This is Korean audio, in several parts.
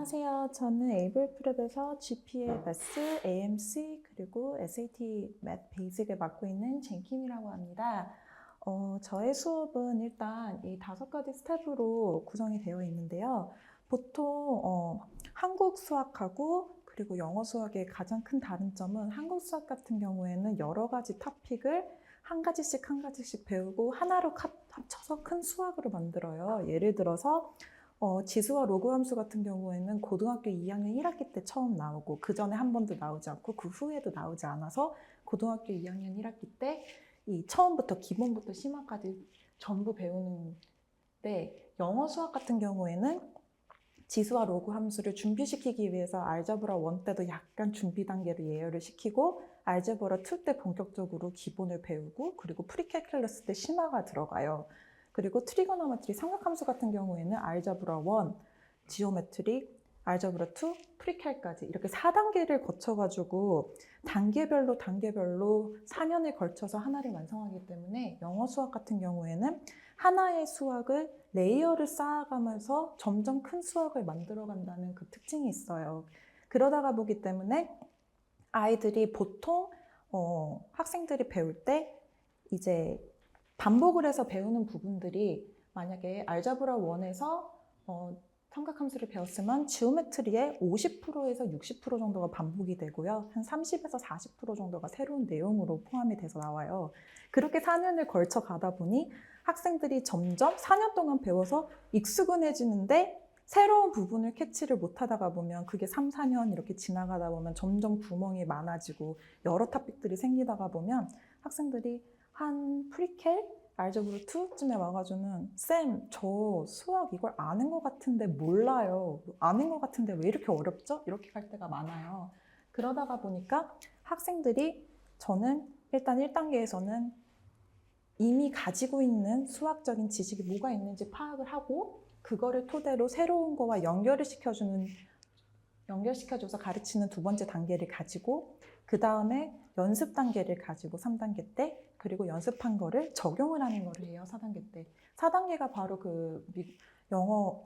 안녕하세요. 저는 에이블프랩에서 GPA, AMC 그리고 SAT Math 베이직을 맡고 있는 젠킴이라고 합니다. 저의 수업은 일단 이 5가지 스텝으로 구성이 되어 있는데요. 보통 한국 수학하고 그리고 영어 수학의 가장 큰 다른 점은 한국 수학 같은 경우에는 여러 가지 토픽을 한 가지씩 배우고 하나로 합쳐서 큰 수학으로 만들어요. 예를 들어서 지수와 로그 함수 같은 경우에는 고등학교 2학년 1학기 때 처음 나오고 그 전에 한 번도 나오지 않고 그 후에도 나오지 않아서 고등학교 2학년 1학기 때 이 처음부터 기본부터 심화까지 전부 배우는데, 영어 수학 같은 경우에는 지수와 로그 함수를 준비시키기 위해서 알제브라 1 때도 약간 준비 단계를 예열을 시키고 알제브라 2 때 본격적으로 기본을 배우고 그리고 프리캘큘러스 때 심화가 들어가요. 그리고 트리고노메트리 삼각함수 같은 경우에는 알제브라 1, 지오메트리, 알제브라 2, 프리캘까지 이렇게 4단계를 거쳐가지고 단계별로 4년에 걸쳐서 하나를 완성하기 때문에 영어 수학 같은 경우에는 하나의 수학을 레이어를 쌓아가면서 점점 큰 수학을 만들어간다는 그 특징이 있어요. 그러다가 보기 때문에 아이들이 보통 학생들이 배울 때 이제 반복을 해서 배우는 부분들이 만약에 알제브라 1에서 삼각함수를 배웠으면 지오메트리의 50%에서 60% 정도가 반복이 되고요. 한 30에서 40% 정도가 새로운 내용으로 포함이 돼서 나와요. 그렇게 4년을 걸쳐 가다 보니 학생들이 점점 4년 동안 배워서 익숙해지는데 새로운 부분을 캐치를 못하다가 보면 그게 3, 4년 이렇게 지나가다 보면 점점 구멍이 많아지고 여러 토픽들이 생기다가 보면 학생들이 한 프리캘, 알제브라 2쯤에 와가지고는 쌤, 저 수학 이걸 아는 것 같은데 몰라요. 아는 것 같은데 왜 이렇게 어렵죠? 이렇게 갈 때가 많아요. 그러다가 보니까 학생들이 저는 일단 1단계에서는 이미 가지고 있는 수학적인 지식이 뭐가 있는지 파악을 하고 그거를 토대로 새로운 거와 연결시켜줘서 가르치는 2번째 단계를 가지고 그 다음에 연습 단계를 가지고 3단계 때 그리고 연습한 거를 적용을 하는 거를 해요. 4단계 때. 4단계가 바로 그 영어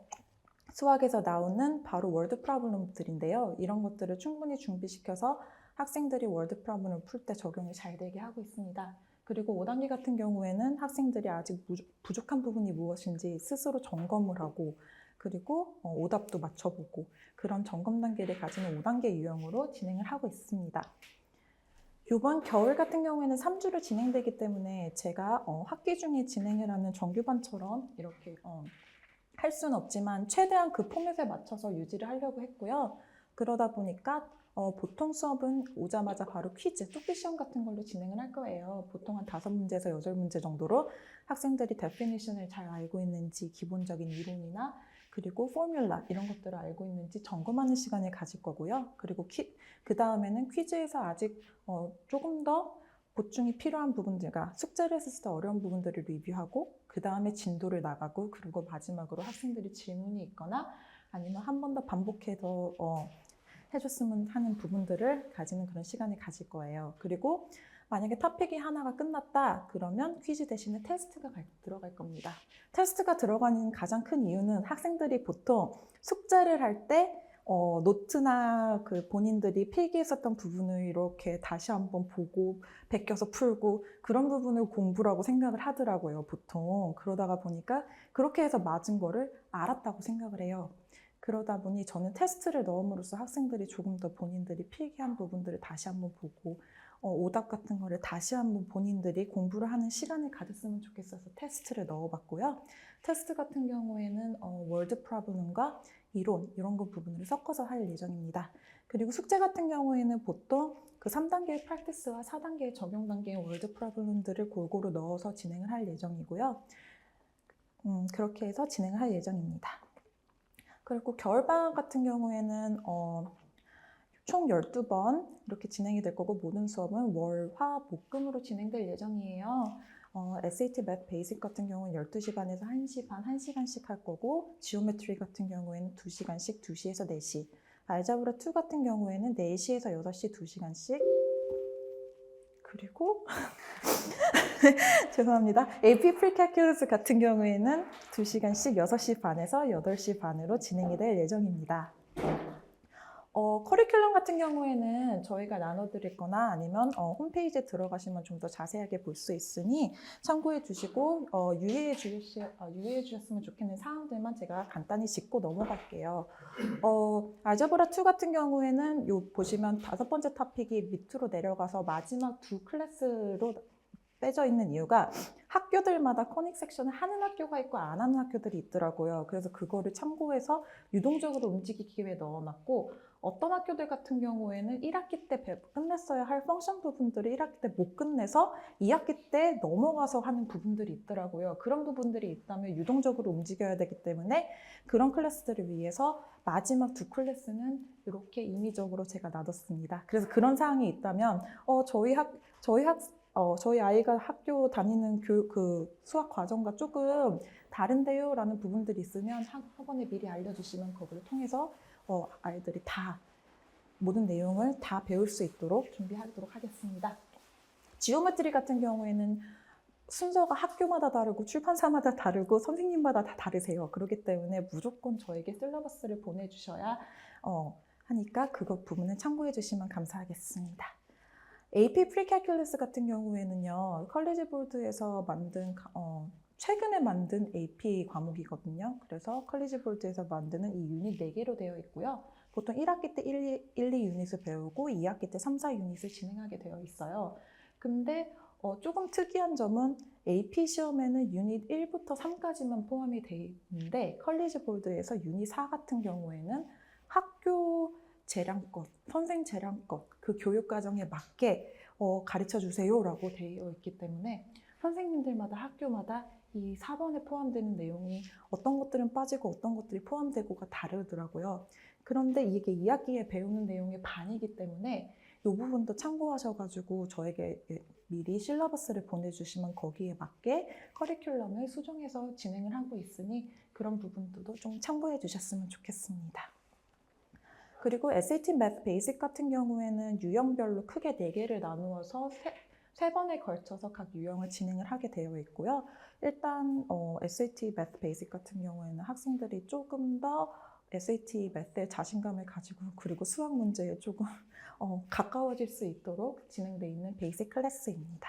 수학에서 나오는 바로 월드 프로블럼들인데요. 이런 것들을 충분히 준비시켜서 학생들이 월드 프로블럼을 풀 때 적용이 잘 되게 하고 있습니다. 그리고 5단계 같은 경우에는 학생들이 아직 부족한 부분이 무엇인지 스스로 점검을 하고 그리고 오답도 맞춰보고 그런 점검 단계를 가지는 5단계 유형으로 진행을 하고 있습니다. 이번 겨울 같은 경우에는 3주로 진행되기 때문에 제가 학기 중에 진행을 하는 정규반처럼 이렇게 할 수는 없지만 최대한 그 포맷에 맞춰서 유지를 하려고 했고요. 그러다 보니까 보통 수업은 오자마자 바로 퀴즈, 뚜기 시험 같은 걸로 진행을 할 거예요. 보통 한 5문제에서 6문제 정도로 학생들이 데피니션을 잘 알고 있는지 기본적인 이론이나 그리고 포뮬라 이런 것들을 알고 있는지 점검하는 시간을 가질 거고요. 그리고 그 다음에는 퀴즈에서 아직 조금 더 보충이 필요한 부분들과 숙제를 했을 때 어려운 부분들을 리뷰하고 그 다음에 진도를 나가고 그리고 마지막으로 학생들이 질문이 있거나 아니면 한 번 더 반복해서 해줬으면 하는 부분들을 가지는 그런 시간을 가질 거예요. 그리고 만약에 토픽이 하나가 끝났다 그러면 퀴즈 대신에 테스트가 들어갈 겁니다. 테스트가 들어가는 가장 큰 이유는 학생들이 보통 숙제를 할 때 노트나 그 본인들이 필기했었던 부분을 이렇게 다시 한번 보고 베껴서 풀고 그런 부분을 공부라고 생각을 하더라고요, 보통. 그러다가 보니까 그렇게 해서 맞은 거를 알았다고 생각을 해요. 그러다 보니 저는 테스트를 넣음으로써 학생들이 조금 더 본인들이 필기한 부분들을 다시 한번 보고 오답 같은 거를 다시 한번 본인들이 공부를 하는 시간을 가졌으면 좋겠어서 테스트를 넣어봤고요. 테스트 같은 경우에는 월드 프로블럼과 이론 이런 거 부분을 섞어서 할 예정입니다. 그리고 숙제 같은 경우에는 보통 그 3단계의 프랙티스와 4단계의 적용 단계의 월드 프로블럼들을 골고루 넣어서 진행을 할 예정이고요. 그렇게 해서 진행을 할 예정입니다. 그리고 겨울방학 같은 경우에는 총 12번 이렇게 진행이 될 거고 모든 수업은 월, 화, 목, 금으로 진행될 예정이에요. SAT Math 베이직 같은 경우는 12시간에서 1시 반, 1시간씩 할 거고 지오메트리 같은 경우에는 2시간씩 2시에서 4시 알제브라 2 같은 경우에는 4시에서 6시 2시간씩 그리고 죄송합니다. AP 프리칼큘러스 같은 경우에는 2시간씩 6시 반에서 8시 반으로 진행이 될 예정입니다. 커리큘럼 같은 경우에는 저희가 나눠드릴 거나 아니면 홈페이지에 들어가시면 좀 더 자세하게 볼 수 있으니 참고해 주시고 유의해 주셨으면 좋겠는 사항들만 제가 간단히 짚고 넘어갈게요. 알제브라 2 같은 경우에는 요 보시면 5번째 토픽이 밑으로 내려가서 마지막 두 클래스로 빼져 있는 이유가 학교들마다 코닉 섹션을 하는 학교가 있고 안 하는 학교들이 있더라고요. 그래서 그거를 참고해서 유동적으로 움직이기 위해 넣어놨고 어떤 학교들 같은 경우에는 1학기 때 끝냈어야 할 펑션 부분들을 1학기 때 못 끝내서 2학기 때 넘어가서 하는 부분들이 있더라고요. 그런 부분들이 있다면 유동적으로 움직여야 되기 때문에 그런 클래스들을 위해서 마지막 두 클래스는 이렇게 임의적으로 제가 놔뒀습니다. 그래서 그런 사항이 있다면 저희 아이가 학교 다니는 그 수학 과정과 조금 다른데요? 라는 부분들이 있으면 학원에 미리 알려주시면 그걸 통해서 아이들이 다 모든 내용을 다 배울 수 있도록 준비하도록 하겠습니다. 지오메트리 같은 경우에는 순서가 학교마다 다르고 출판사마다 다르고 선생님마다 다 다르세요. 그렇기 때문에 무조건 저에게 실러버스를 보내주셔야 하니까 그것 부분을 참고해 주시면 감사하겠습니다. AP 프리캘큘러스 같은 경우에는요. 컬리지 볼드에서 최근에 만든 AP 과목이거든요. 그래서 컬리지 볼드에서 만드는 이 유닛 4개로 되어 있고요. 보통 1학기 때 1, 2유닛을 배우고 2학기 때 3, 4유닛을 진행하게 되어 있어요. 근데 조금 특이한 점은 AP 시험에는 유닛 1부터 3까지만 포함이 되어 있는데 컬리지 볼드에서 유닛 4 같은 경우에는 학교 재량껏, 선생 재량껏 그 교육과정에 맞게 가르쳐 주세요라고 되어 있기 때문에 선생님들마다 학교마다 이 4번에 포함되는 내용이 어떤 것들은 빠지고 어떤 것들이 포함되고가 다르더라고요. 그런데 이게 2학기에 배우는 내용의 반이기 때문에 이 부분도 참고하셔가지고 저에게 미리 실러버스를 보내주시면 거기에 맞게 커리큘럼을 수정해서 진행을 하고 있으니 그런 부분들도 좀 참고해 주셨으면 좋겠습니다. 그리고 SAT Math Basic 같은 경우에는 유형별로 크게 4개를 나누어서 3번에 걸쳐서 각 유형을 진행을 하게 되어 있고요. 일단 SAT Math Basic 같은 경우에는 학생들이 조금 더 SAT Math에 자신감을 가지고 그리고 수학 문제에 조금 가까워질 수 있도록 진행되어 있는 베이직 클래스입니다.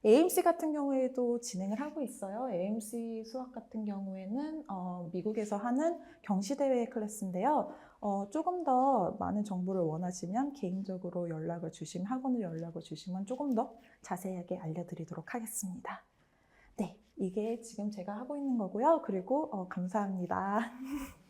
AMC 같은 경우에도 진행을 하고 있어요. AMC 수학 같은 경우에는 미국에서 하는 경시대회 클래스인데요. 조금 더 많은 정보를 원하시면 개인적으로 학원을 연락을 주시면 조금 더 자세하게 알려드리도록 하겠습니다. 네, 이게 지금 제가 하고 있는 거고요. 그리고 감사합니다.